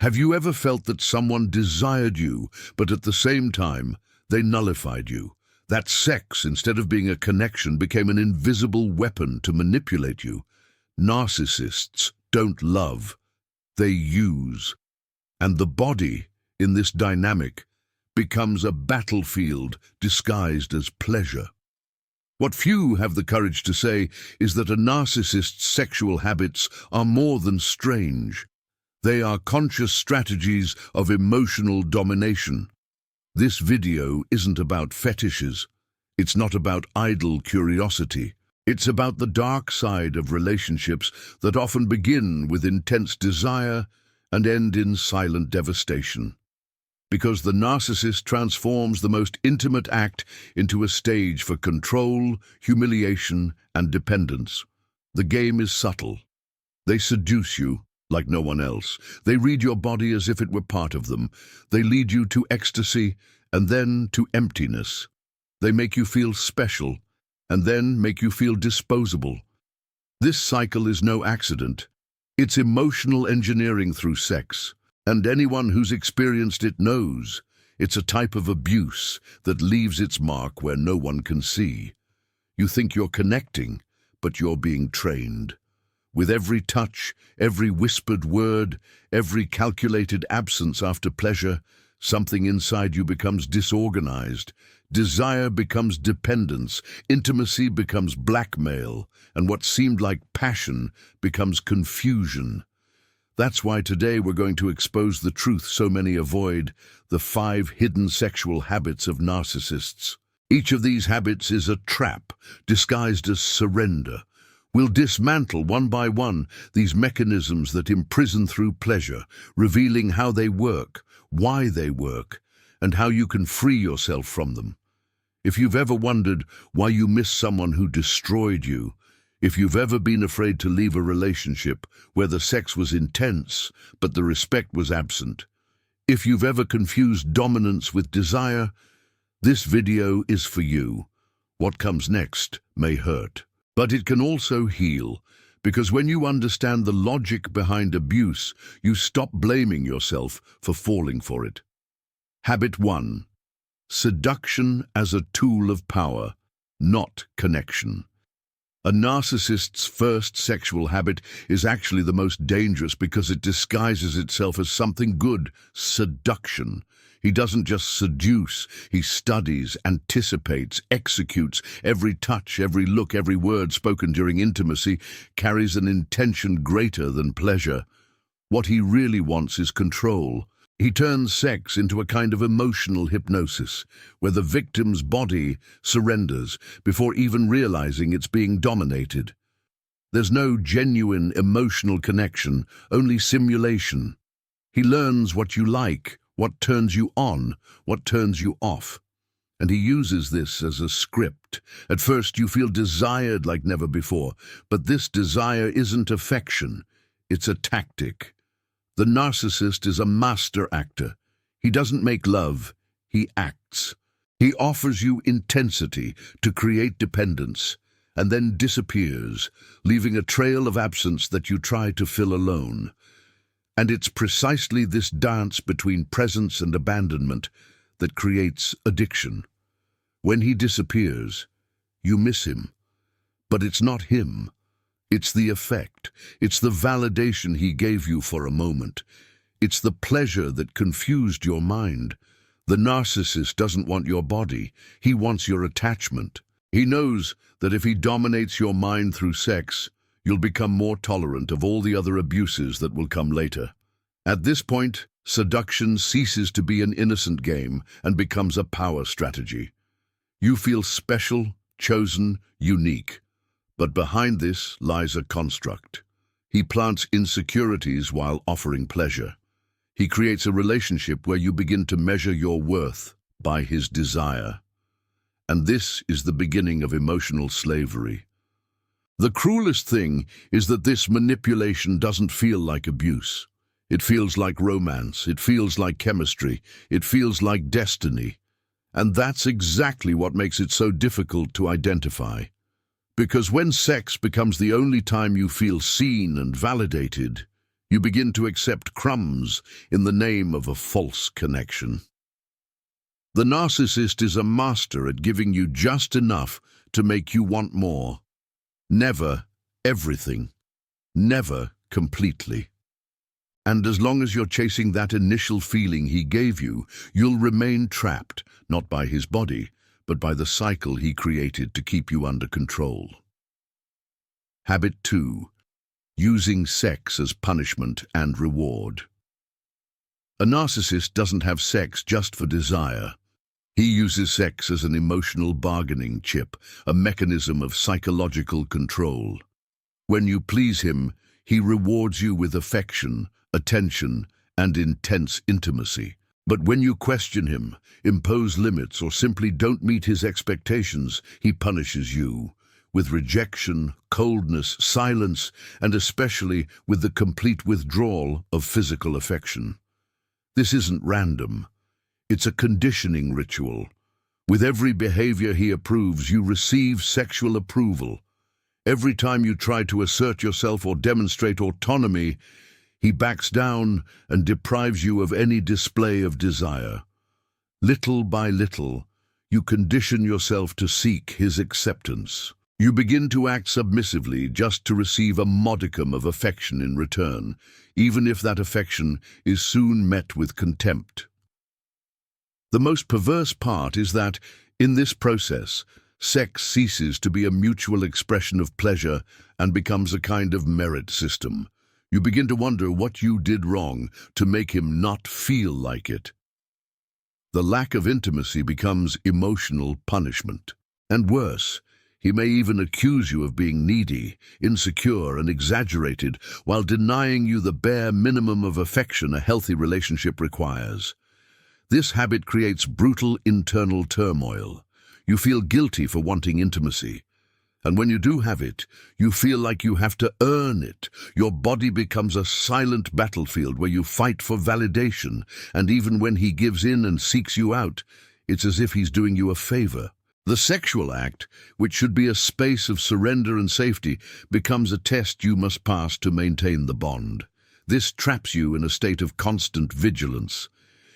Have you ever felt that someone desired you, but at the same time, they nullified you? That sex, instead of being a connection, became an invisible weapon to manipulate you. Narcissists don't love, they use. And the body, in this dynamic, becomes a battlefield disguised as pleasure. What few have the courage to say is that a narcissist's sexual habits are more than strange. They are conscious strategies of emotional domination. This video isn't about fetishes. It's not about idle curiosity. It's about the dark side of relationships that often begin with intense desire and end in silent devastation. Because the narcissist transforms the most intimate act into a stage for control, humiliation, and dependence. The game is subtle. They seduce you like no one else. They read your body as if it were part of them. They lead you to ecstasy and then to emptiness. They make you feel special and then make you feel disposable. This cycle is no accident. It's emotional engineering through sex. And anyone who's experienced it knows it's a type of abuse that leaves its mark where no one can see. You think you're connecting, but you're being trained. With every touch, every whispered word, every calculated absence after pleasure, something inside you becomes disorganized. Desire becomes dependence, intimacy becomes blackmail, and what seemed like passion becomes confusion. That's why today we're going to expose the truth so many avoid, the 5 hidden sexual habits of narcissists. Each of these habits is a trap, disguised as surrender. We'll dismantle one by one these mechanisms that imprison through pleasure, revealing how they work, why they work, and how you can free yourself from them. If you've ever wondered why you miss someone who destroyed you, if you've ever been afraid to leave a relationship where the sex was intense but the respect was absent, if you've ever confused dominance with desire, this video is for you. What comes next may hurt, but it can also heal, because when you understand the logic behind abuse, you stop blaming yourself for falling for it. Habit 1. Seduction as a tool of power, not connection. A narcissist's first sexual habit is actually the most dangerous because it disguises itself as something good, seduction. He doesn't just seduce, he studies, anticipates, executes. Every touch, every look, every word spoken during intimacy carries an intention greater than pleasure. What he really wants is control. He turns sex into a kind of emotional hypnosis, where the victim's body surrenders before even realizing it's being dominated. There's no genuine emotional connection, only simulation. He learns what you like, what turns you on, what turns you off. And he uses this as a script. At first you feel desired like never before, but this desire isn't affection, it's a tactic. The narcissist is a master actor. He doesn't make love, he acts. He offers you intensity to create dependence, and then disappears, leaving a trail of absence that you try to fill alone. And it's precisely this dance between presence and abandonment that creates addiction. When he disappears, you miss him. But it's not him. It's the effect. It's the validation he gave you for a moment. It's the pleasure that confused your mind. The narcissist doesn't want your body. He wants your attachment. He knows that if he dominates your mind through sex, you'll become more tolerant of all the other abuses that will come later. At this point, seduction ceases to be an innocent game and becomes a power strategy. You feel special, chosen, unique. But behind this lies a construct. He plants insecurities while offering pleasure. He creates a relationship where you begin to measure your worth by his desire. And this is the beginning of emotional slavery. The cruelest thing is that this manipulation doesn't feel like abuse. It feels like romance. It feels like chemistry. It feels like destiny. And that's exactly what makes it so difficult to identify. Because when sex becomes the only time you feel seen and validated, You begin to accept crumbs in the name of a false connection. The narcissist is a master at giving you just enough to make you want more. Never everything. Never completely. And as long as you're chasing that initial feeling he gave you, you'll remain trapped, not by his body, but by the cycle he created to keep you under control. Habit 2. Using sex as punishment and reward. A narcissist doesn't have sex just for desire. He uses sex as an emotional bargaining chip, a mechanism of psychological control. When you please him, he rewards you with affection, attention, and intense intimacy. But when you question him, impose limits, or simply don't meet his expectations, he punishes you with rejection, coldness, silence, and especially with the complete withdrawal of physical affection. This isn't random. It's a conditioning ritual. With every behavior he approves, you receive sexual approval. Every time you try to assert yourself or demonstrate autonomy, he backs down and deprives you of any display of desire. Little by little, you condition yourself to seek his acceptance. You begin to act submissively just to receive a modicum of affection in return, even if that affection is soon met with contempt. The most perverse part is that, in this process, sex ceases to be a mutual expression of pleasure and becomes a kind of merit system. You begin to wonder what you did wrong to make him not feel like it. The lack of intimacy becomes emotional punishment. And worse, he may even accuse you of being needy, insecure, and exaggerated, while denying you the bare minimum of affection a healthy relationship requires. This habit creates brutal internal turmoil. You feel guilty for wanting intimacy. And when you do have it, you feel like you have to earn it. Your body becomes a silent battlefield where you fight for validation, and even when he gives in and seeks you out, it's as if he's doing you a favor. The sexual act, which should be a space of surrender and safety, becomes a test you must pass to maintain the bond. This traps you in a state of constant vigilance.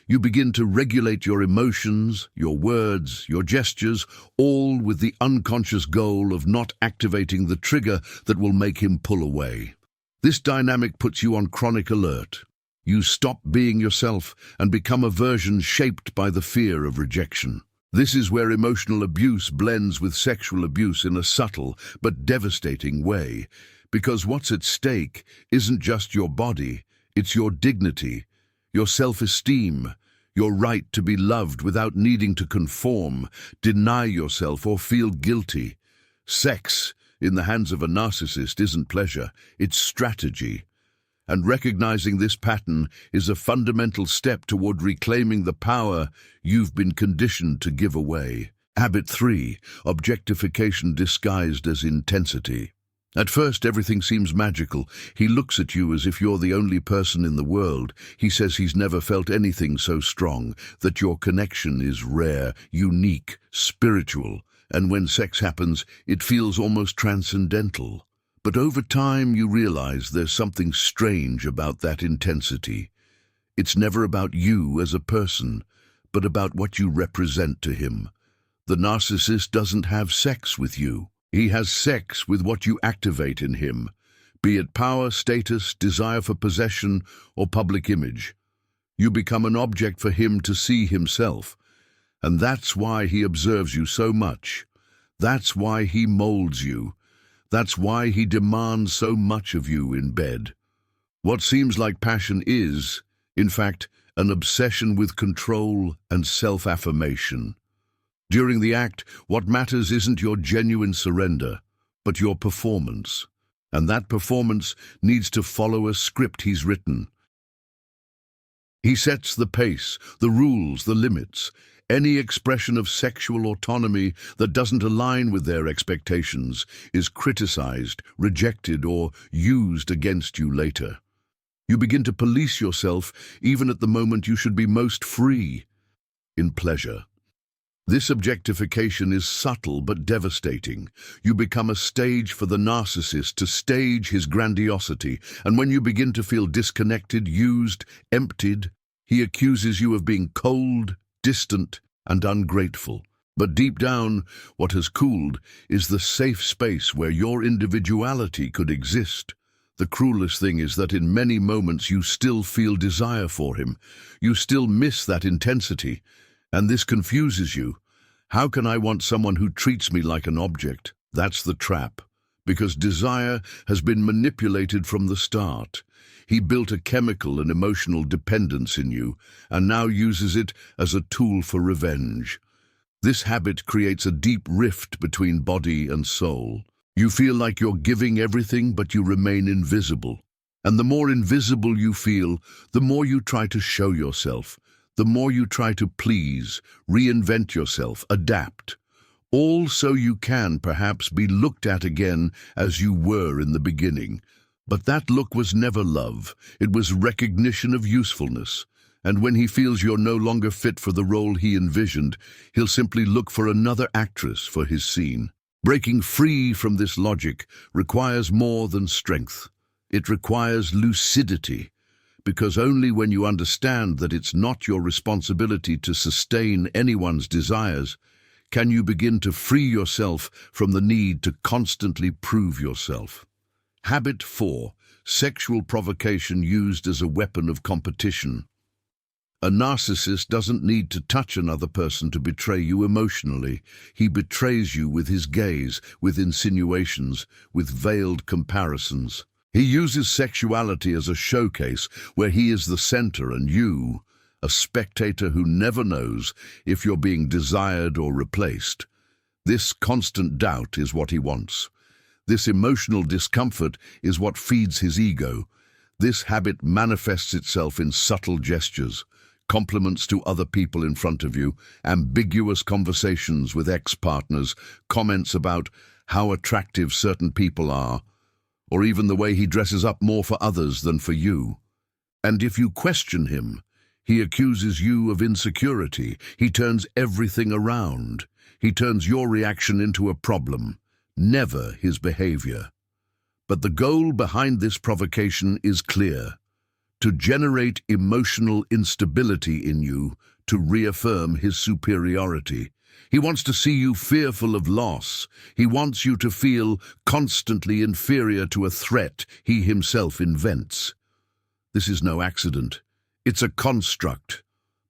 You begin to regulate your emotions, your words, your gestures, all with the unconscious goal of not activating the trigger that will make him pull away. This dynamic puts you on chronic alert. You stop being yourself and become a version shaped by the fear of rejection. This is where emotional abuse blends with sexual abuse in a subtle but devastating way, because what's at stake isn't just your body, it's your dignity, your self-esteem, your right to be loved without needing to conform, deny yourself, or feel guilty. Sex, in the hands of a narcissist, isn't pleasure, it's strategy. And recognizing this pattern is a fundamental step toward reclaiming the power you've been conditioned to give away. Habit 3. Objectification disguised as intensity. At first, everything seems magical. He looks at you as if you're the only person in the world. He says he's never felt anything so strong, that your connection is rare, unique, spiritual, and when sex happens, it feels almost transcendental. But over time, you realize there's something strange about that intensity. It's never about you as a person, but about what you represent to him. The narcissist doesn't have sex with you. He has sex with what you activate in him, be it power, status, desire for possession, or public image. You become an object for him to see himself, and that's why he observes you so much. That's why he molds you. That's why he demands so much of you in bed. What seems like passion is, in fact, an obsession with control and self-affirmation. During the act, what matters isn't your genuine surrender, but your performance. And that performance needs to follow a script he's written. He sets the pace, the rules, the limits. Any expression of sexual autonomy that doesn't align with their expectations is criticized, rejected, or used against you later. You begin to police yourself even at the moment you should be most free, in pleasure. This objectification is subtle but devastating. You become a stage for the narcissist to stage his grandiosity, and when you begin to feel disconnected, used, emptied, he accuses you of being cold, distant, and ungrateful. But deep down, what has cooled is the safe space where your individuality could exist. The cruelest thing is that in many moments you still feel desire for him. You still miss that intensity. And this confuses you. How can I want someone who treats me like an object? That's the trap. Because desire has been manipulated from the start. He built a chemical and emotional dependence in you, and now uses it as a tool for revenge. This habit creates a deep rift between body and soul. You feel like you're giving everything, but you remain invisible. And the more invisible you feel, the more you try to show yourself. The more you try to please, reinvent yourself, adapt, all so you can perhaps be looked at again as you were in the beginning. But that look was never love, it was recognition of usefulness. And when he feels you're no longer fit for the role he envisioned, he'll simply look for another actress for his scene. Breaking free from this logic requires more than strength. It requires lucidity. Because only when you understand that it's not your responsibility to sustain anyone's desires, can you begin to free yourself from the need to constantly prove yourself. Habit 4. Sexual provocation used as a weapon of competition. A narcissist doesn't need to touch another person to betray you emotionally. He betrays you with his gaze, with insinuations, with veiled comparisons. He uses sexuality as a showcase where he is the center and you, a spectator who never knows if you're being desired or replaced. This constant doubt is what he wants. This emotional discomfort is what feeds his ego. This habit manifests itself in subtle gestures, compliments to other people in front of you, ambiguous conversations with ex-partners, comments about how attractive certain people are, or even the way he dresses up more for others than for you. And if you question him, he accuses you of insecurity. He turns everything around. He turns your reaction into a problem, never his behavior. But the goal behind this provocation is clear: to generate emotional instability in you, to reaffirm his superiority. He wants to see you fearful of loss. He wants you to feel constantly inferior to a threat he himself invents. This is no accident. It's a construct.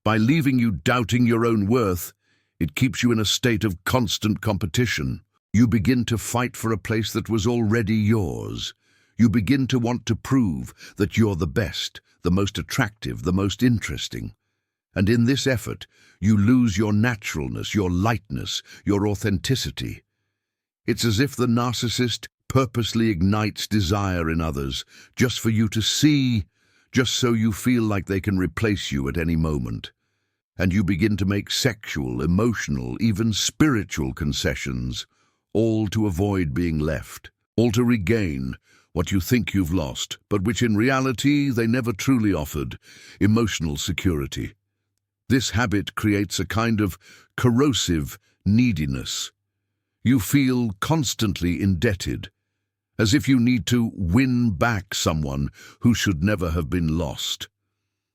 By leaving you doubting your own worth, it keeps you in a state of constant competition. You begin to fight for a place that was already yours. You begin to want to prove that you're the best, the most attractive, the most interesting. And in this effort, you lose your naturalness, your lightness, your authenticity. It's as if the narcissist purposely ignites desire in others, just for you to see, just so you feel like they can replace you at any moment. And you begin to make sexual, emotional, even spiritual concessions, all to avoid being left, all to regain what you think you've lost, but which in reality they never truly offered: emotional security. This habit creates a kind of corrosive neediness. You feel constantly indebted, as if you need to win back someone who should never have been lost.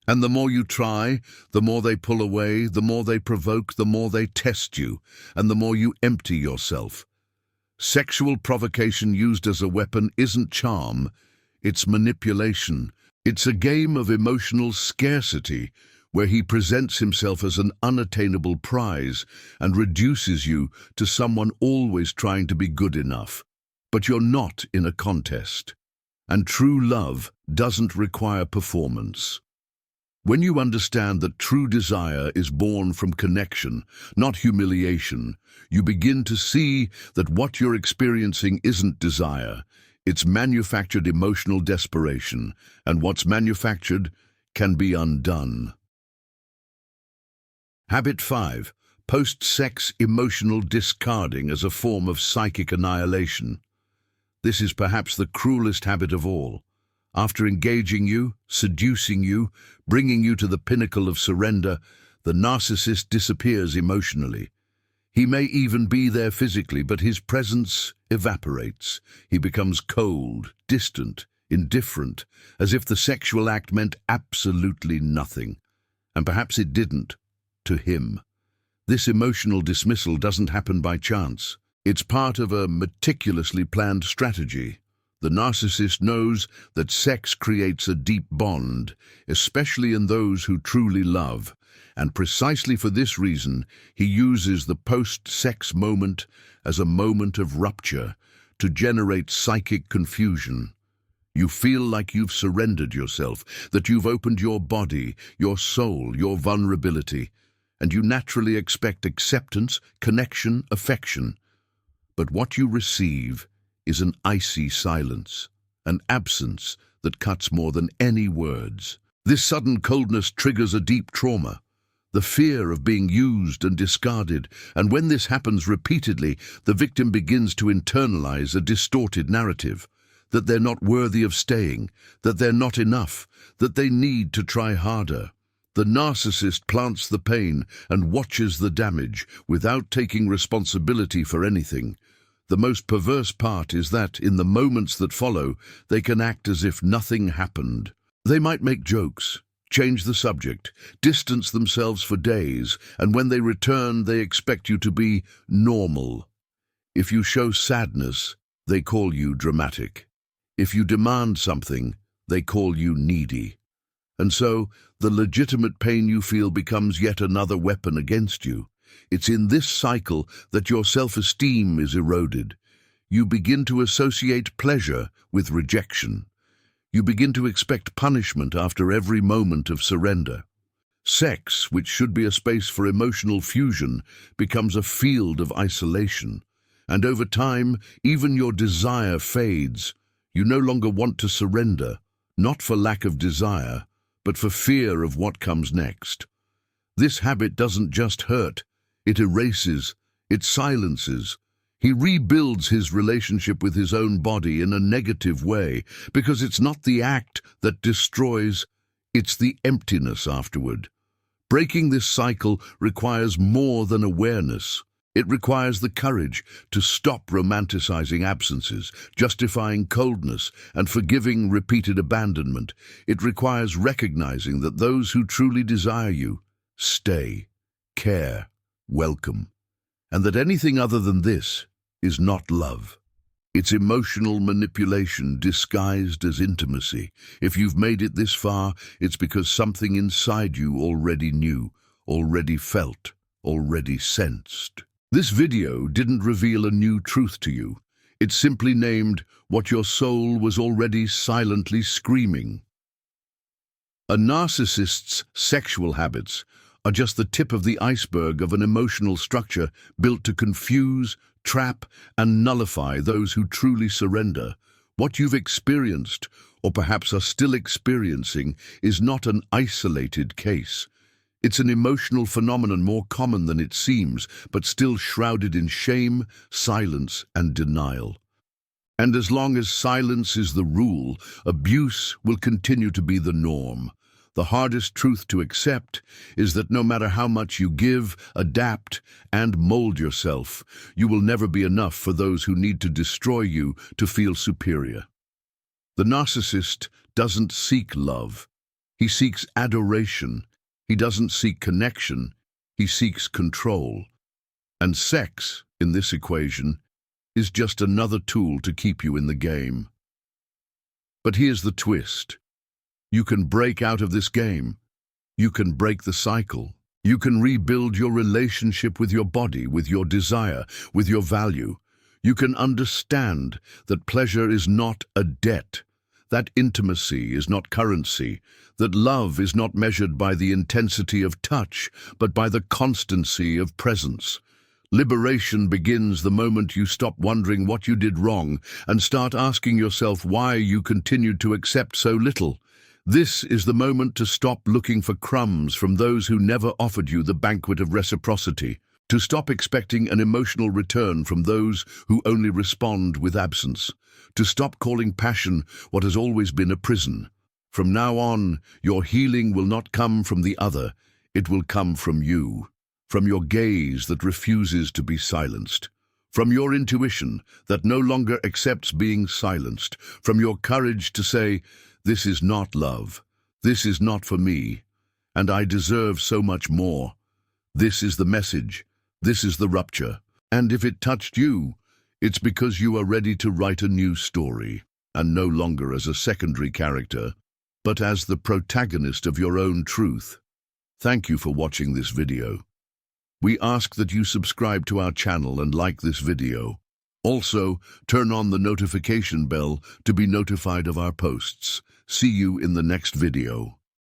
And the more you try, the more they pull away, the more they provoke, the more they test you, and the more you empty yourself. Sexual provocation used as a weapon isn't charm, it's manipulation. It's a game of emotional scarcity, where he presents himself as an unattainable prize and reduces you to someone always trying to be good enough. But you're not in a contest, and true love doesn't require performance. When you understand that true desire is born from connection, not humiliation, you begin to see that what you're experiencing isn't desire, it's manufactured emotional desperation, and what's manufactured can be undone. Habit 5. Post-sex emotional discarding as a form of psychic annihilation. This is perhaps the cruelest habit of all. After engaging you, seducing you, bringing you to the pinnacle of surrender, the narcissist disappears emotionally. He may even be there physically, but his presence evaporates. He becomes cold, distant, indifferent, as if the sexual act meant absolutely nothing. And perhaps it didn't, to him. This emotional dismissal doesn't happen by chance. It's part of a meticulously planned strategy. The narcissist knows that sex creates a deep bond, especially in those who truly love. And precisely for this reason, he uses the post-sex moment as a moment of rupture to generate psychic confusion. You feel like you've surrendered yourself, that you've opened your body, your soul, your vulnerability, and you naturally expect acceptance, connection, affection. But what you receive is an icy silence, an absence that cuts more than any words. This sudden coldness triggers a deep trauma, the fear of being used and discarded, and when this happens repeatedly, the victim begins to internalize a distorted narrative, that they're not worthy of staying, that they're not enough, that they need to try harder. The narcissist plants the pain and watches the damage without taking responsibility for anything. The most perverse part is that, in the moments that follow, they can act as if nothing happened. They might make jokes, change the subject, distance themselves for days, and when they return, they expect you to be normal. If you show sadness, they call you dramatic. If you demand something, they call you needy. And so, the legitimate pain you feel becomes yet another weapon against you. It's in this cycle that your self-esteem is eroded. You begin to associate pleasure with rejection. You begin to expect punishment after every moment of surrender. Sex, which should be a space for emotional fusion, becomes a field of isolation. And over time, even your desire fades. You no longer want to surrender, not for lack of desire, but for fear of what comes next. This habit doesn't just hurt, it erases, it silences. He rebuilds his relationship with his own body in a negative way, because it's not the act that destroys, it's the emptiness afterward. Breaking this cycle requires more than awareness. It requires the courage to stop romanticizing absences, justifying coldness, and forgiving repeated abandonment. It requires recognizing that those who truly desire you stay, care, welcome, and that anything other than this is not love. It's emotional manipulation disguised as intimacy. If you've made it this far, it's because something inside you already knew, already felt, already sensed. This video didn't reveal a new truth to you. It simply named what your soul was already silently screaming. A narcissist's sexual habits are just the tip of the iceberg of an emotional structure built to confuse, trap, and nullify those who truly surrender. What you've experienced, or perhaps are still experiencing, is not an isolated case. It's an emotional phenomenon more common than it seems, but still shrouded in shame, silence, and denial. And as long as silence is the rule, abuse will continue to be the norm. The hardest truth to accept is that no matter how much you give, adapt, and mold yourself, you will never be enough for those who need to destroy you to feel superior. The narcissist doesn't seek love. He seeks adoration. He doesn't seek connection. He seeks control. And sex, in this equation, is just another tool to keep you in the game. But here's the twist. You can break out of this game. You can break the cycle. You can rebuild your relationship with your body, with your desire, with your value. You can understand that pleasure is not a debt, that intimacy is not currency, that love is not measured by the intensity of touch, but by the constancy of presence. Liberation begins the moment you stop wondering what you did wrong and start asking yourself why you continued to accept so little. This is the moment to stop looking for crumbs from those who never offered you the banquet of reciprocity, to stop expecting an emotional return from those who only respond with absence, to stop calling passion what has always been a prison. From now on, your healing will not come from the other, it will come from you. from your gaze that refuses to be silenced, from your intuition that no longer accepts being silenced, from your courage to say, "This is not love, this is not for me, and I deserve so much more." This is the message, this is the rupture. And if it touched you, it's because you are ready to write a new story, and no longer as a secondary character, but as the protagonist of your own truth. Thank you for watching this video. We ask that you subscribe to our channel and like this video. Also, turn on the notification bell to be notified of our posts. See you in the next video.